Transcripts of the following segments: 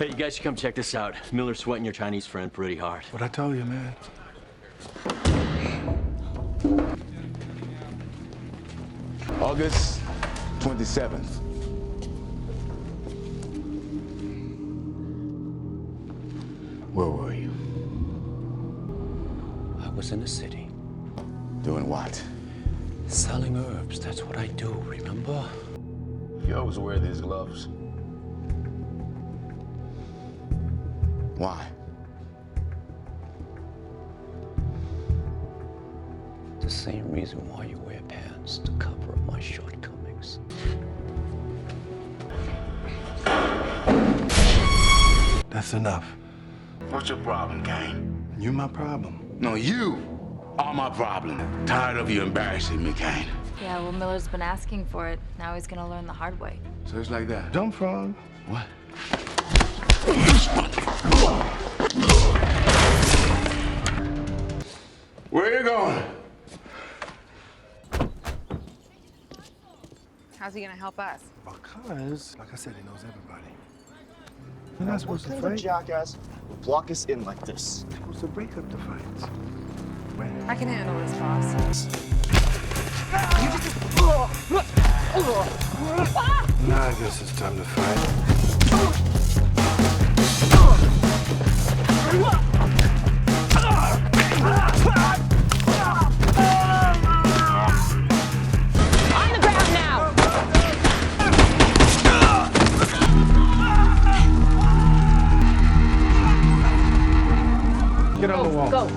Hey, you guys should come check this out. Miller's sweating your Chinese friend pretty hard. What I told you, man. August 27th. Where were you? I was in the city. Doing what? Selling herbs, that's what I do, remember? You always wear these gloves. Why? The same reason why you wear pants, to cover up my shortcomings. That's enough. What's your problem, Kane? You my problem. No, you are my problem. Tired of you embarrassing me, Kane. Yeah, well, Miller's been asking for it. Now he's gonna learn the hard way. So it's like that. Jump frog. What? Where you going? How's he gonna help us? Because, like I said, he knows everybody. You're not supposed to What kind of fight. jackass would block us in like this? You're supposed to break up the fights. I can handle this, boss. Now I guess it's time to fight. On the ground now! Get on the wall. Go.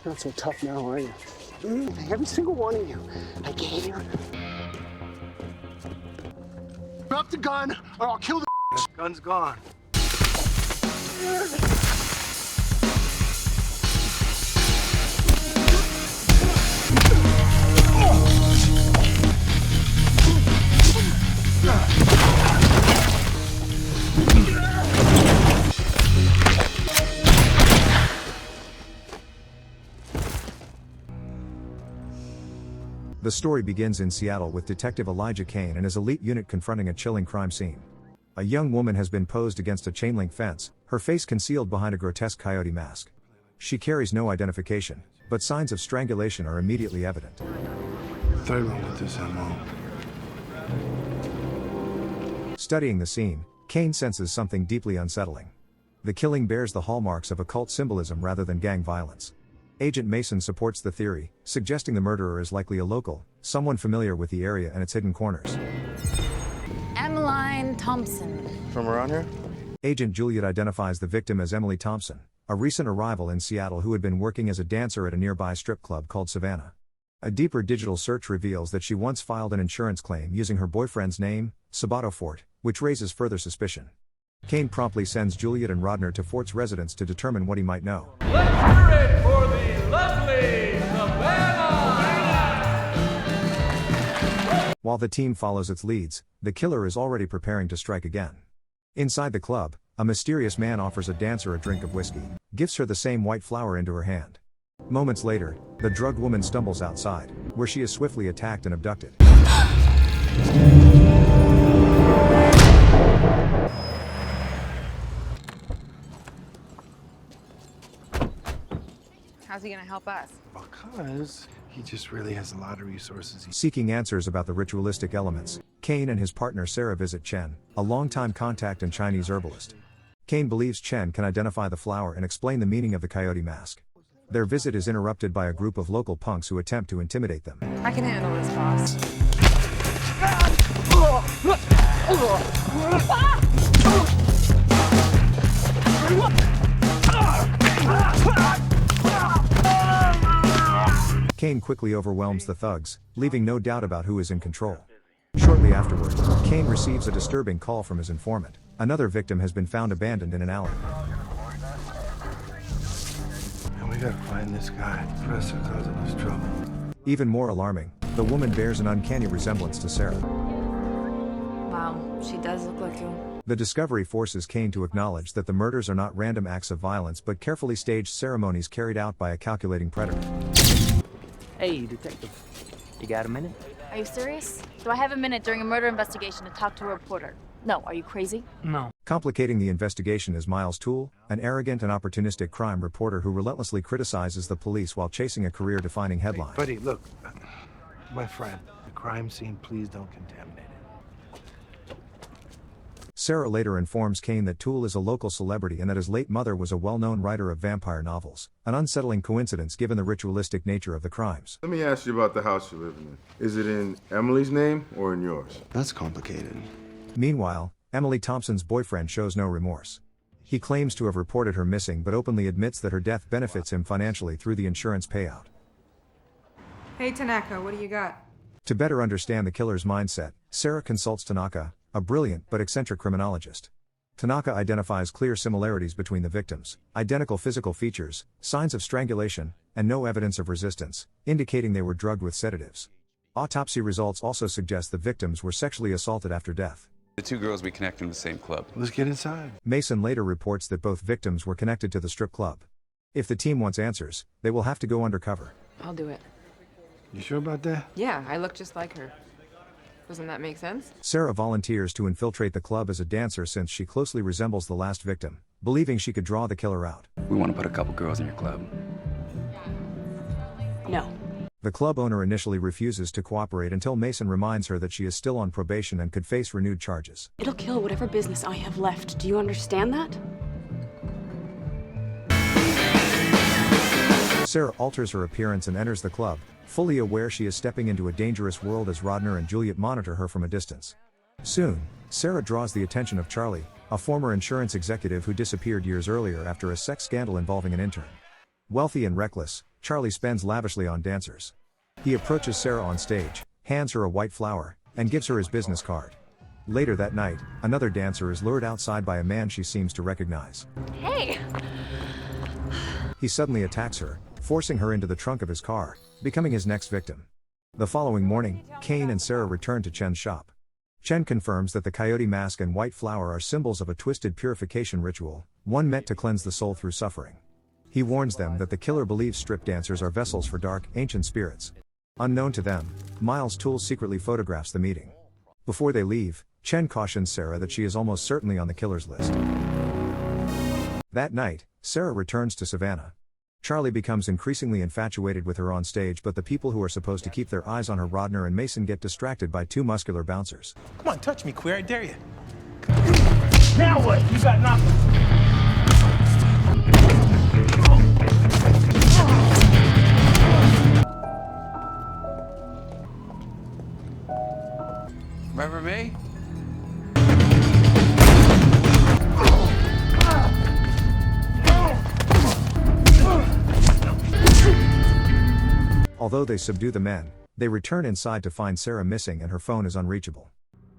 Not so tough now, are you? Every single one of you. I gave you. Drop the gun, or I'll kill the. Gun's gone. The story begins in Seattle with Detective Elijah Kane and his elite unit confronting a chilling crime scene. A young woman has been posed against a chain-link fence, her face concealed behind a grotesque coyote mask. She carries no identification, but signs of strangulation are immediately evident. Third one with this ammo. Studying the scene, Kane senses something deeply unsettling. The killing bears the hallmarks of occult symbolism rather than gang violence. Agent Mason supports the theory, suggesting the murderer is likely a local, someone familiar with the area and its hidden corners. Emmeline Thompson. From around here? Agent Juliet identifies the victim as Emily Thompson, a recent arrival in Seattle who had been working as a dancer at a nearby strip club called Savannah. A deeper digital search reveals that she once filed an insurance claim using her boyfriend's name, Sabato Fort, which raises further suspicion. Kane promptly sends Juliet and Rodner to Fort's residence to determine what he might know. Let's hear it for the lovely Savannah! While the team follows its leads, the killer is already preparing to strike again. Inside the club, a mysterious man offers a dancer a drink of whiskey, gives her the same white flower into her hand. Moments later, the drugged woman stumbles outside, where she is swiftly attacked and abducted. How's he gonna help us? Because he just really has a lot of resources. Seeking answers about the ritualistic elements, Kane and his partner Sarah visit Chen, a longtime contact and Chinese herbalist. Kane believes Chen can identify the flower and explain the meaning of the coyote mask. Their visit is interrupted by a group of local punks who attempt to intimidate them. I can handle this, boss. Kane quickly overwhelms the thugs, leaving no doubt about who is in control. Shortly afterward, Kane receives a disturbing call from his informant. Another victim has been found abandoned in an alley. And we gotta find this guy. Press are causing us trouble. Even more alarming, the woman bears an uncanny resemblance to Sarah. Wow, she does look like you. The discovery forces Kane to acknowledge that the murders are not random acts of violence but carefully staged ceremonies carried out by a calculating predator. Hey, detective. You got a minute? Are you serious? Do I have a minute during a murder investigation to talk to a reporter? No, are you crazy? No. Complicating the investigation is Miles Toole, an arrogant and opportunistic crime reporter who relentlessly criticizes the police while chasing a career-defining headline. Buddy, look. My friend, the crime scene, please don't contaminate it. Sarah later informs Kane that Toole is a local celebrity and that his late mother was a well-known writer of vampire novels, an unsettling coincidence given the ritualistic nature of the crimes. Let me ask you about the house you're living in. Is it in Emily's name or in yours? That's complicated. Meanwhile, Emily Thompson's boyfriend shows no remorse. He claims to have reported her missing but openly admits that her death benefits him financially through the insurance payout. Hey, Tanaka, what do you got? To better understand the killer's mindset, Sarah consults Tanaka, a brilliant but eccentric criminologist. Tanaka identifies clear similarities between the victims: identical physical features, signs of strangulation, and no evidence of resistance, indicating they were drugged with sedatives. Autopsy results also suggest the victims were sexually assaulted after death. The two girls we connect in the same club. Let's get inside. Mason later reports that both victims were connected to the strip club. If the team wants answers, they will have to go undercover. I'll do it. You sure about that? Yeah, I look just like her. Doesn't that make sense? Sarah volunteers to infiltrate the club as a dancer since she closely resembles the last victim, believing she could draw the killer out. We want to put a couple girls in your club. No. The club owner initially refuses to cooperate until Mason reminds her that she is still on probation and could face renewed charges. It'll kill whatever business I have left. Do you understand that? Sarah alters her appearance and enters the club, fully aware she is stepping into a dangerous world as Rodner and Juliet monitor her from a distance. Soon, Sarah draws the attention of Charlie, a former insurance executive who disappeared years earlier after a sex scandal involving an intern. Wealthy and reckless, Charlie spends lavishly on dancers. He approaches Sarah on stage, hands her a white flower, and gives her his business card. Later that night, another dancer is lured outside by a man she seems to recognize. Hey! He suddenly attacks her, forcing her into the trunk of his car, becoming his next victim. The following morning, Kane and Sarah return to Chen's shop. Chen confirms that the coyote mask and white flower are symbols of a twisted purification ritual, one meant to cleanse the soul through suffering. He warns them that the killer believes strip dancers are vessels for dark, ancient spirits. Unknown to them, Miles Toole secretly photographs the meeting. Before they leave, Chen cautions Sarah that she is almost certainly on the killer's list. That night, Sarah returns to Savannah. Charlie becomes increasingly infatuated with her on stage, but the people who are supposed to keep their eyes on her, Rodner and Mason, get distracted by two muscular bouncers. Come on, touch me, queer, I dare you. Now what? You got nothing. Remember me? Although they subdue the men, they return inside to find Sarah missing and her phone is unreachable.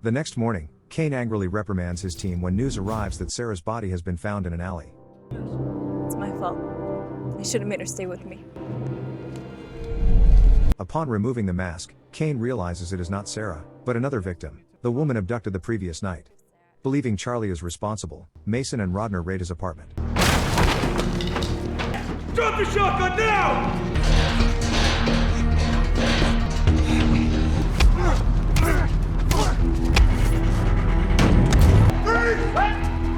The next morning, Kane angrily reprimands his team when news arrives that Sarah's body has been found in an alley. It's my fault. I should have made her stay with me. Upon removing the mask, Kane realizes it is not Sarah, but another victim, the woman abducted the previous night. Believing Charlie is responsible, Mason and Rodner raid his apartment. Drop the shotgun now!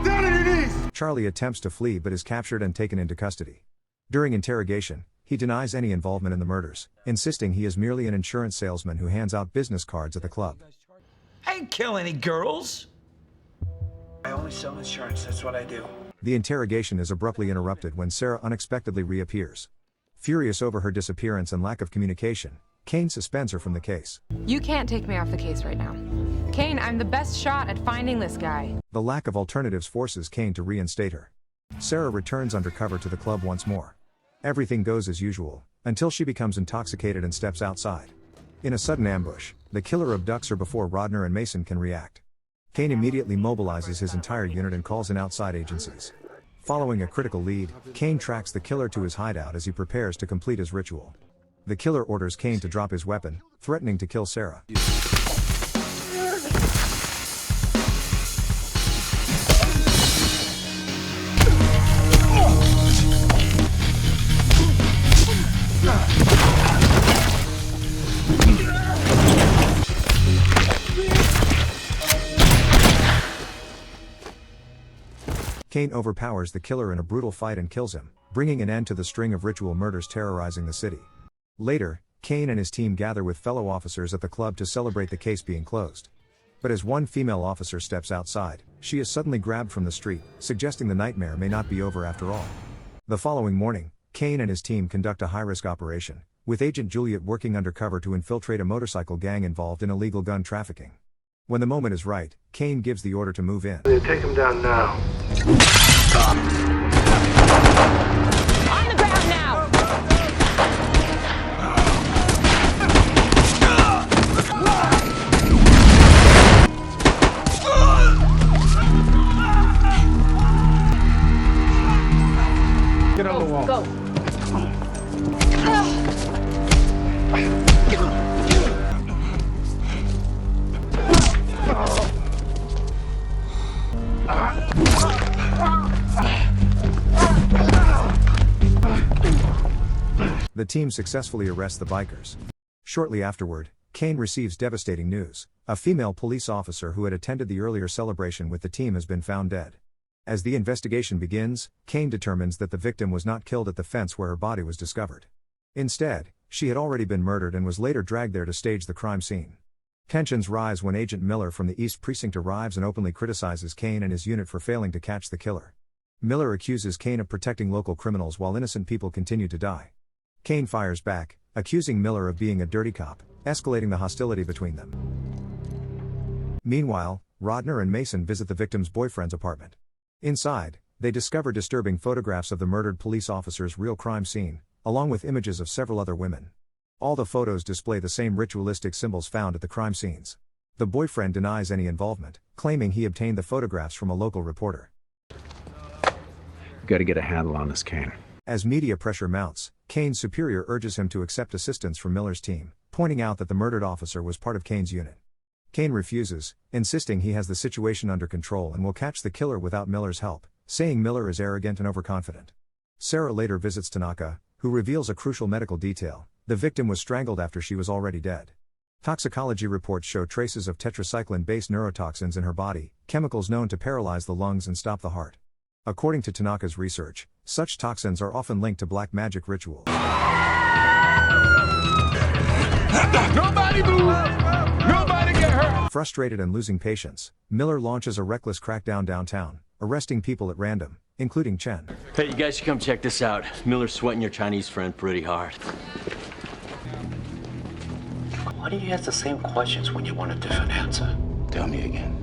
Down on your knees! Charlie attempts to flee but is captured and taken into custody. During interrogation, he denies any involvement in the murders, insisting he is merely an insurance salesman who hands out business cards at the club. I didn't kill any girls. I only sell insurance, that's what I do. The interrogation is abruptly interrupted when Sarah unexpectedly reappears. Furious over her disappearance and lack of communication, Kane suspends her from the case. You can't take me off the case right now. Kane, I'm the best shot at finding this guy. The lack of alternatives forces Kane to reinstate her. Sarah returns undercover to the club once more. Everything goes as usual, until she becomes intoxicated and steps outside. In a sudden ambush, the killer abducts her before Rodner and Mason can react. Kane immediately mobilizes his entire unit and calls in outside agencies. Following a critical lead, Kane tracks the killer to his hideout as he prepares to complete his ritual. The killer orders Kane to drop his weapon, threatening to kill Sarah. Kane overpowers the killer in a brutal fight and kills him, bringing an end to the string of ritual murders terrorizing the city. Later, Kane and his team gather with fellow officers at the club to celebrate the case being closed. But as one female officer steps outside, she is suddenly grabbed from the street, suggesting the nightmare may not be over after all. The following morning, Kane and his team conduct a high-risk operation, with Agent Juliet working undercover to infiltrate a motorcycle gang involved in illegal gun trafficking. When the moment is right, Kane gives the order to move in. Take him down now. On the ground now! Get on the wall. Go. The team successfully arrests the bikers. Shortly afterward, Kane receives devastating news. A female police officer who had attended the earlier celebration with the team has been found dead. As the investigation begins, Kane determines that the victim was not killed at the fence where her body was discovered. Instead, she had already been murdered and was later dragged there to stage the crime scene. Tensions rise when Agent Miller from the East Precinct arrives and openly criticizes Kane and his unit for failing to catch the killer. Miller accuses Kane of protecting local criminals while innocent people continue to die. Kane fires back, accusing Miller of being a dirty cop, escalating the hostility between them. Meanwhile, Rodner and Mason visit the victim's boyfriend's apartment. Inside, they discover disturbing photographs of the murdered police officer's real crime scene, along with images of several other women. All the photos display the same ritualistic symbols found at the crime scenes. The boyfriend denies any involvement, claiming he obtained the photographs from a local reporter. You gotta get a handle on this, Kane. As media pressure mounts, Kane's superior urges him to accept assistance from Miller's team, pointing out that the murdered officer was part of Kane's unit. Kane refuses, insisting he has the situation under control and will catch the killer without Miller's help, saying Miller is arrogant and overconfident. Sarah later visits Tanaka, who reveals a crucial medical detail: the victim was strangled after she was already dead. Toxicology reports show traces of tetracycline-based neurotoxins in her body, chemicals known to paralyze the lungs and stop the heart. According to Tanaka's research, such toxins are often linked to black magic rituals. Nobody move! Nobody get hurt! Frustrated and losing patience, Miller launches a reckless crackdown downtown, arresting people at random, including Chen. Hey, you guys should come check this out. Miller's sweating your Chinese friend pretty hard. Why do you ask the same questions when you want a different answer? Tell me again.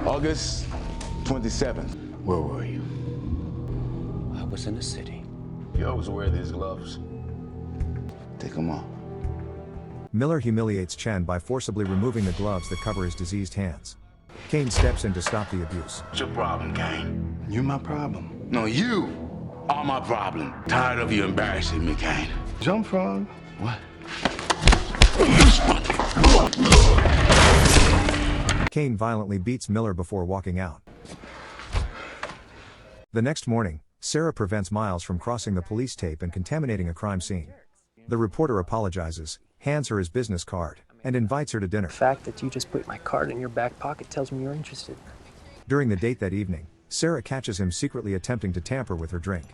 August 27th. Where were you? I was in the city. You always wear these gloves. Take them off. Miller humiliates Chen by forcibly removing the gloves that cover his diseased hands. Kane steps in to stop the abuse. What's your problem, Kane? You my problem. No, you are my problem. Tired of you embarrassing me, Kane. Jump frog. What? Kane violently beats Miller before walking out. The next morning, Sarah prevents Miles from crossing the police tape and contaminating a crime scene. The reporter apologizes, hands her his business card, and invites her to dinner. The fact that you just put my card in your back pocket tells me you're interested. During the date that evening, Sarah catches him secretly attempting to tamper with her drink.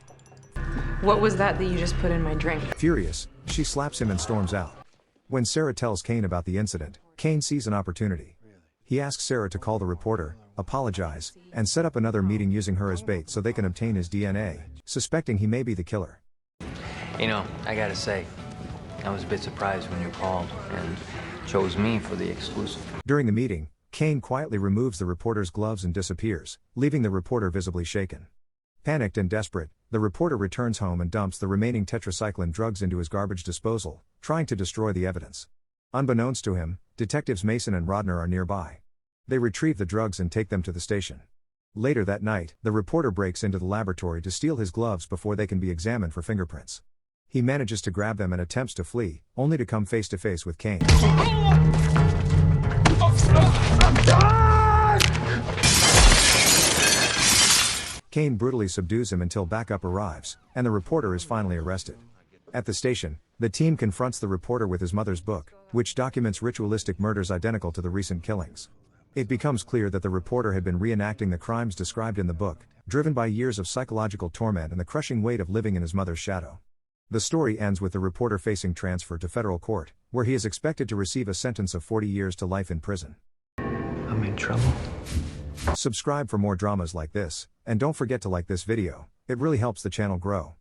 What was that you just put in my drink? Furious, she slaps him and storms out. When Sarah tells Kane about the incident, Kane sees an opportunity. He asks Sarah to call the reporter, apologize, and set up another meeting using her as bait so they can obtain his DNA, suspecting he may be the killer. You know, I gotta say, I was a bit surprised when you called and chose me for the exclusive. During the meeting, Kane quietly removes the reporter's gloves and disappears, leaving the reporter visibly shaken. Panicked and desperate, the reporter returns home and dumps the remaining tetracycline drugs into his garbage disposal, trying to destroy the evidence. Unbeknownst to him, detectives Mason and Rodner are nearby. They retrieve the drugs and take them to the station. Later that night, the reporter breaks into the laboratory to steal his gloves before they can be examined for fingerprints. He manages to grab them and attempts to flee, only to come face to face with Kane. Kane brutally subdues him until backup arrives, and the reporter is finally arrested. At the station, the team confronts the reporter with his mother's book, which documents ritualistic murders identical to the recent killings. It becomes clear that the reporter had been reenacting the crimes described in the book, driven by years of psychological torment and the crushing weight of living in his mother's shadow. The story ends with the reporter facing transfer to federal court, where he is expected to receive a sentence of 40 years to life in prison. I'm in trouble. Subscribe for more dramas like this, and don't forget to like this video, it really helps the channel grow.